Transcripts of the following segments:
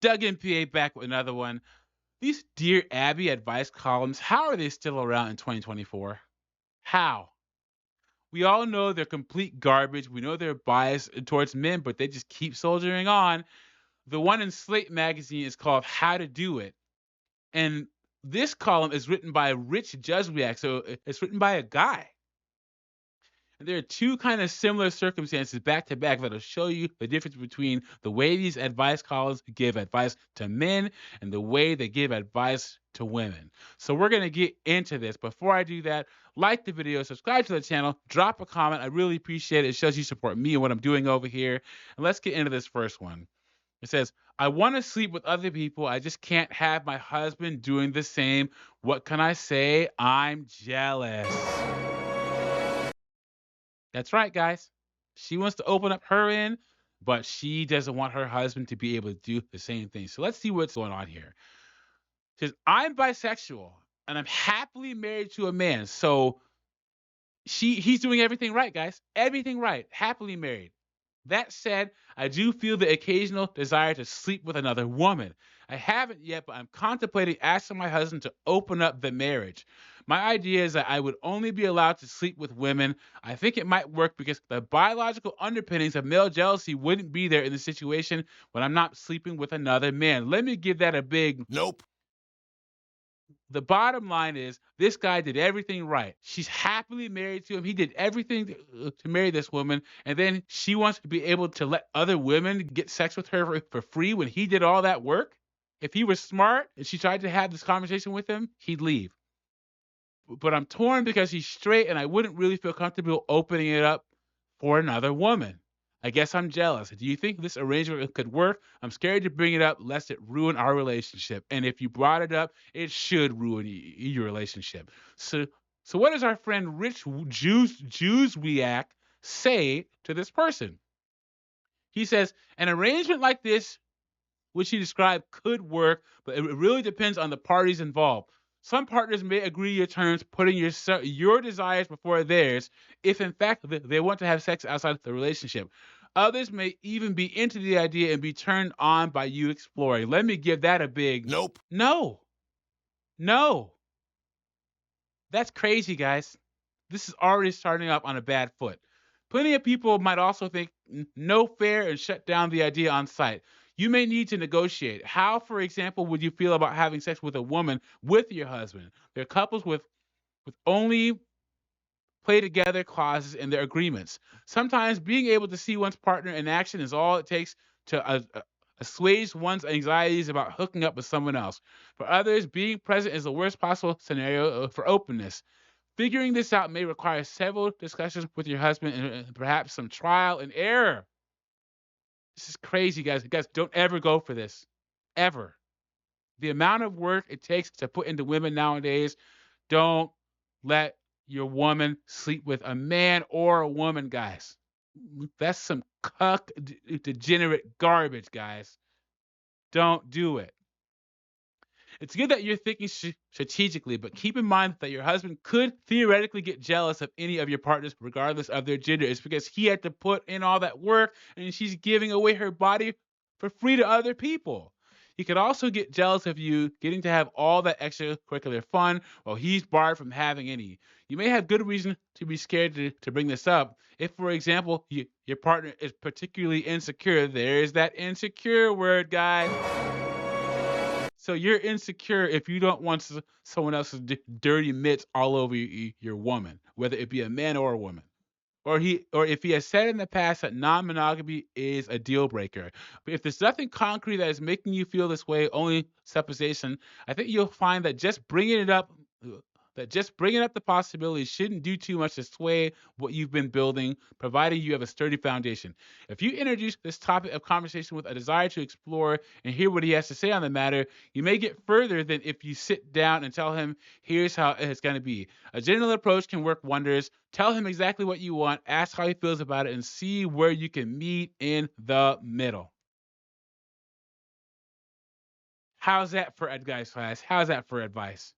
Doug MPA back with another one. These Dear Abby advice columns, how are they still around in 2024? How? We all know they're complete garbage. We know they're biased towards men, but they just keep soldiering on. The one in Slate magazine is called How to Do It. And this column is written by Rich Juzwiak, so it's written by a guy. And there are two kind of similar circumstances back to back that'll show you the difference between the way these advice columns give advice to men and the way they give advice to women. So we're going to get into this. Before I do that, like the video, subscribe to the channel, drop a comment. I really appreciate it. It shows you support me and what I'm doing over here. And let's get into this first one. It says, I want to sleep with other people. I just can't have my husband doing the same. What can I say? I'm jealous. That's right, guys. She wants to open up her end, but she doesn't want her husband to be able to do the same thing. So let's see what's going on here. It says, I'm bisexual and I'm happily married to a man. So he's doing everything right, guys. Everything right. Happily married. That said, I do feel the occasional desire to sleep with another woman. I haven't yet, but I'm contemplating asking my husband to open up the marriage. My idea is that I would only be allowed to sleep with women. I think it might work because the biological underpinnings of male jealousy wouldn't be there in the situation when I'm not sleeping with another man. Let me give that a big Nope. The bottom line is this guy did everything right. She's happily married to him. He did everything to marry this woman. And then she wants to be able to let other women get sex with her for free when he did all that work. If he was smart and she tried to have this conversation with him, he'd leave. But I'm torn because he's straight and I wouldn't really feel comfortable opening it up for another woman. I guess I'm jealous. Do you think this arrangement could work? I'm scared to bring it up lest it ruin our relationship. And if you brought it up, it should ruin your relationship. So what does our friend Rich Juzwiak say to this person? He says, an arrangement like this, which he described, could work, but it really depends on the parties involved. Some partners may agree to your terms, putting your desires before theirs, if in fact they want to have sex outside the relationship. Others may even be into the idea and be turned on by you exploring. Let me give that a big Nope. no. No. That's crazy, guys. This is already starting up on a bad foot. Plenty of people might also think no fair and shut down the idea on sight. You may need to negotiate. How, for example, would you feel about having sex with a woman with your husband? There are couples with only play together clauses in their agreements. Sometimes being able to see one's partner in action is all it takes to assuage one's anxieties about hooking up with someone else. For others, being present is the worst possible scenario for openness. Figuring this out may require several discussions with your husband and perhaps some trial and error. This is crazy, guys. Guys, don't ever go for this. Ever. The amount of work it takes to put into women nowadays, don't let your woman sleep with a man or a woman, guys. That's some cuck, degenerate garbage, guys. Don't do it. It's good that you're thinking strategically, but keep in mind that your husband could theoretically get jealous of any of your partners, regardless of their gender. It's because he had to put in all that work and she's giving away her body for free to other people. He could also get jealous of you getting to have all that extracurricular fun while he's barred from having any. You may have good reason to be scared to bring this up. If, for example, your partner is particularly insecure, there's that insecure word, guys. So you're insecure if you don't want someone else's dirty mitts all over your woman, whether it be a man or a woman. Or if he has said in the past that non-monogamy is a deal breaker. But if there's nothing concrete that is making you feel this way, only supposition, I think you'll find that just bringing up the possibility shouldn't do too much to sway what you've been building, providing you have a sturdy foundation. If you introduce this topic of conversation with a desire to explore and hear what he has to say on the matter, you may get further than if you sit down and tell him, here's how it's going to be. A general approach can work wonders. Tell him exactly what you want, ask how he feels about it, and see where you can meet in the middle. How's that for advice, guys? How's that for advice?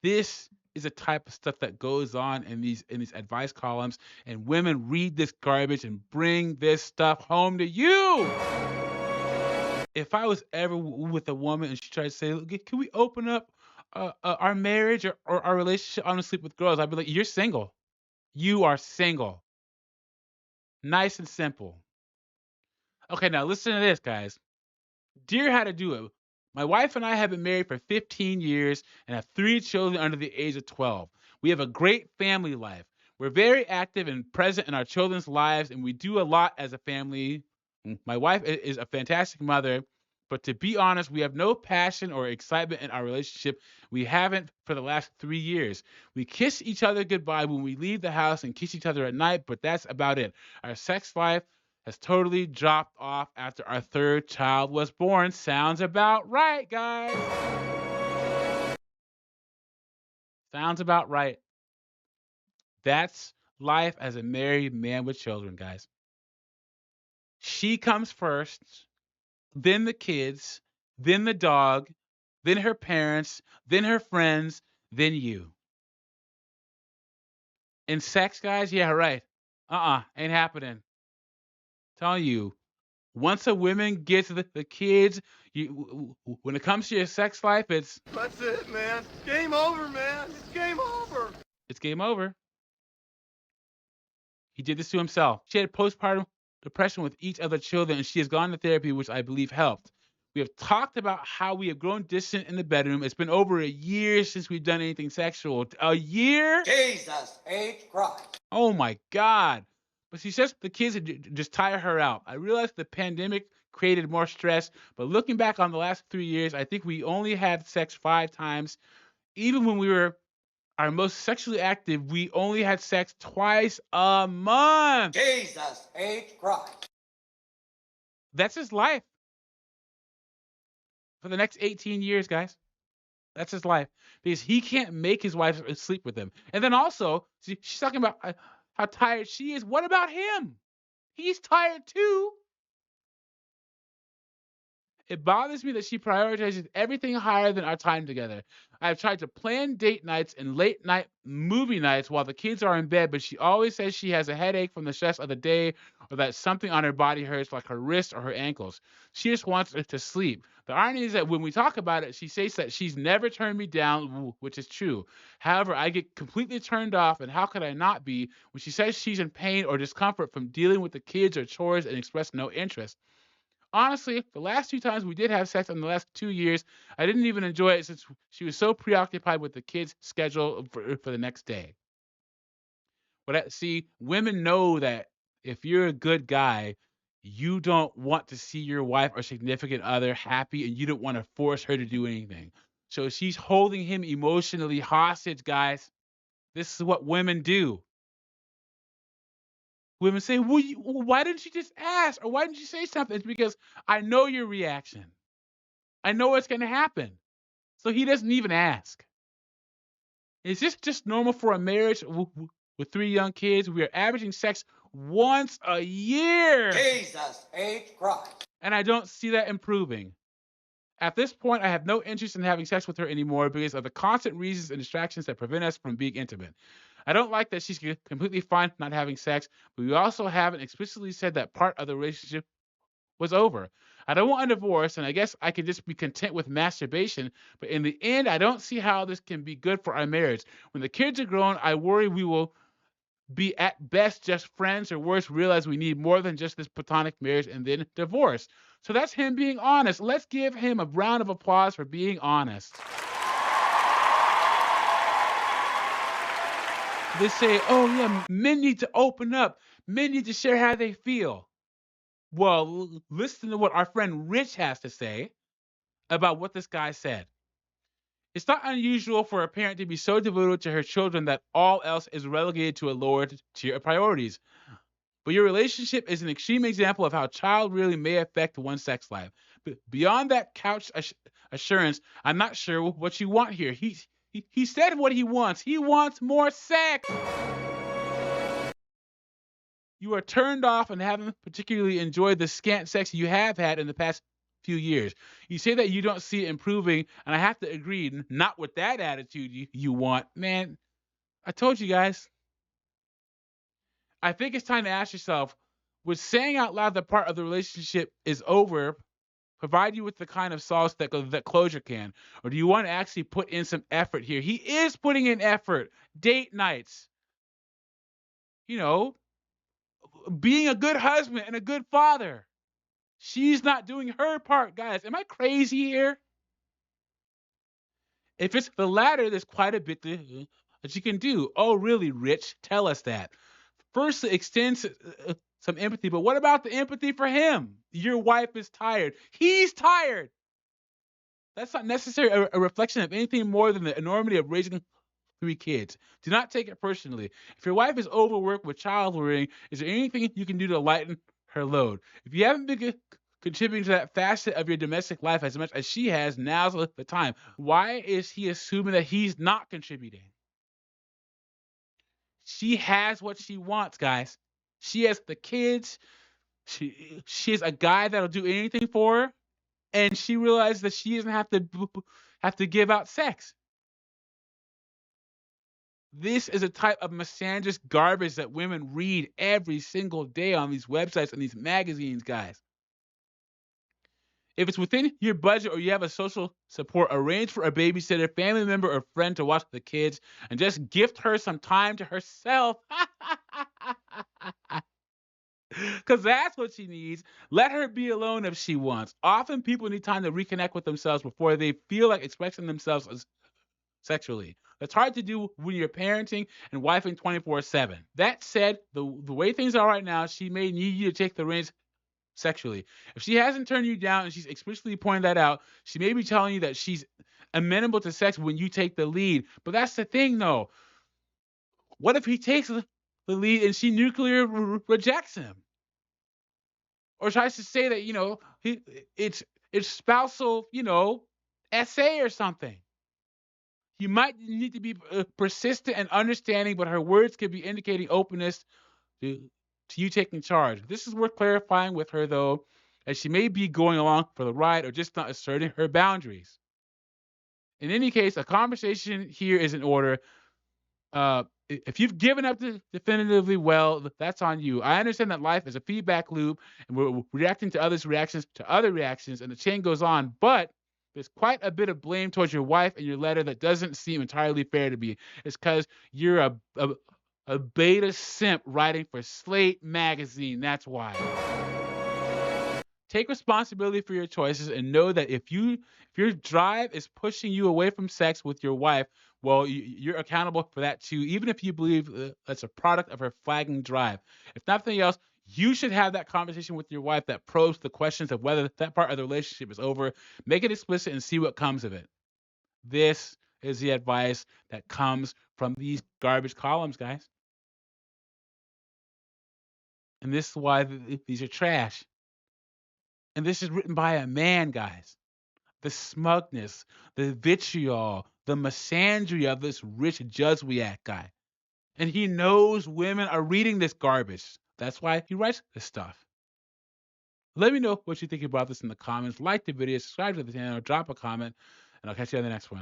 This is a type of stuff that goes on in these advice columns, and women read this garbage and bring this stuff home to you. If I was ever with a woman and she tried to say, "Look, can we open up our marriage or our relationship? I want to sleep with girls," I'd be like, "You're single. You are single. Nice and simple." Okay, now listen to this, guys. Dear How to Do It. My wife and I have been married for 15 years and have 3 children under the age of 12. We have a great family life. We're very active and present in our children's lives, and we do a lot as a family. My wife is a fantastic mother, but to be honest, we have no passion or excitement in our relationship. We haven't for the last 3 years. We kiss each other goodbye when we leave the house and kiss each other at night, but that's about it. Our sex life has totally dropped off after our third child was born. Sounds about right, guys. Sounds about right. That's life as a married man with children, guys. She comes first, then the kids, then the dog, then her parents, then her friends, then you. In sex, guys, yeah, right. Ain't happening. Telling you, once a woman gets the kids, when it comes to your sex life, That's it, man. Game over, man. It's game over. it's game over. He did this to himself. She had postpartum depression with each of the children, and she has gone to therapy, which I believe helped. We have talked about how we have grown distant in the bedroom. It's been over a year since we've done anything sexual. A year? Jesus H. Christ. Oh my God. But she says the kids just tire her out. I realize the pandemic created more stress, but looking back on the last 3 years, I think we only had sex 5 times. Even when we were our most sexually active, we only had sex twice a month. Jesus H. Christ. That's his life for the next 18 years, guys. That's his life because he can't make his wife sleep with him. And then also, she's talking about how tired she is. What about him? He's tired too. It bothers me that she prioritizes everything higher than our time together. I've tried to plan date nights and late night movie nights while the kids are in bed, but she always says she has a headache from the stress of the day or that something on her body hurts, like her wrists or her ankles. She just wants to sleep. The irony is that when we talk about it, she says that she's never turned me down, which is true. However, I get completely turned off, and how could I not be when she says she's in pain or discomfort from dealing with the kids or chores and express no interest? Honestly, the last 2 times we did have sex in the last 2 years, I didn't even enjoy it since she was so preoccupied with the kids' schedule for the next day. But see, women know that if you're a good guy, you don't want to see your wife or significant other happy and you don't want to force her to do anything. So she's holding him emotionally hostage, guys. This is what women do. Women say, well, why didn't you just ask? Or why didn't you say something? It's because I know your reaction. I know what's going to happen. So he doesn't even ask. Is this just normal for a marriage with 3 young kids? We are averaging sex once a year. Jesus H. Christ. And I don't see that improving. At this point, I have no interest in having sex with her anymore because of the constant reasons and distractions that prevent us from being intimate. I don't like that she's completely fine not having sex, but we also haven't explicitly said that part of the relationship was over. I don't want a divorce, and I guess I could just be content with masturbation, but in the end, I don't see how this can be good for our marriage. When the kids are grown, I worry we will be at best just friends, or worse, realize we need more than just this platonic marriage and then divorce. So that's him being honest. Let's give him a round of applause for being honest. They say, oh, yeah, men need to open up, men need to share how they feel. Well, listen to what our friend Rich has to say about what this guy said. It's not unusual for a parent to be so devoted to her children that all else is relegated to a lower tier of priorities. But your relationship is an extreme example of how child really may affect one's sex life. But beyond that couch assurance, I'm not sure what you want here. He said what he wants. He wants more sex. You are turned off and haven't particularly enjoyed the scant sex you have had in the past few years. You say that you don't see it improving, and I have to agree, not with that attitude you want. Man, I told you guys. I think it's time to ask yourself, was saying out loud that part of the relationship is over provide you with the kind of sauce that closure can? Or do you want to actually put in some effort here? He is putting in effort. Date nights, you know, being a good husband and a good father. She's not doing her part, guys. Am I crazy here? If it's the latter, there's quite a bit that you can do. Oh, really, Rich? Tell us that. First, extend some empathy, but what about the empathy for him? Your wife is tired. He's tired. That's not necessarily a reflection of anything more than the enormity of raising 3 kids. Do not take it personally. If your wife is overworked with child rearing, is there anything you can do to lighten her load? If you haven't been contributing to that facet of your domestic life as much as she has, now's the time. Why is he assuming that he's not contributing? She has what she wants, guys. She has the kids. She has a guy that'll do anything for her, and she realized that she doesn't have to give out sex. This is a type of misandrist garbage that women read every single day on these websites and these magazines, guys. If it's within your budget or you have a social support, arrange for a babysitter, family member, or friend to watch the kids and just gift her some time to herself. Because that's what she needs. Let her be alone if she wants. Often people need time to reconnect with themselves before they feel like expressing themselves as sexually. That's hard to do when you're parenting and wifing 24/7. That said, the way things are right now, she may need you to take the reins sexually. If she hasn't turned you down and she's explicitly pointed that out, she may be telling you that she's amenable to sex when you take the lead. But that's the thing, though. What if he takes the lead and she nuclear rejects him? Or tries to say that, it's spousal, essay or something. You might need to be persistent and understanding, but her words could be indicating openness to, to you taking charge. This is worth clarifying with her, though, as she may be going along for the ride or just not asserting her boundaries. In any case, a conversation here is in order. If you've given up definitively, well, that's on you. I understand that life is a feedback loop, and we're reacting to others' reactions to other reactions, and the chain goes on. But there's quite a bit of blame towards your wife and your letter that doesn't seem entirely fair to me. It's because you're a beta simp writing for Slate magazine. That's why. Take responsibility for your choices and know that if your drive is pushing you away from sex with your wife, well, you're accountable for that too, even if you believe that's a product of her flagging drive. If nothing else, you should have that conversation with your wife that probes the questions of whether that part of the relationship is over. Make it explicit and see what comes of it. This is the advice that comes from these garbage columns, guys. And this is why these are trash. And this is written by a man, guys. The smugness, the vitriol, the misandry of this rich Juzwiak guy. And he knows women are reading this garbage. That's why he writes this stuff. Let me know what you think about this in the comments. Like the video, subscribe to the channel, drop a comment, and I'll catch you on the next one.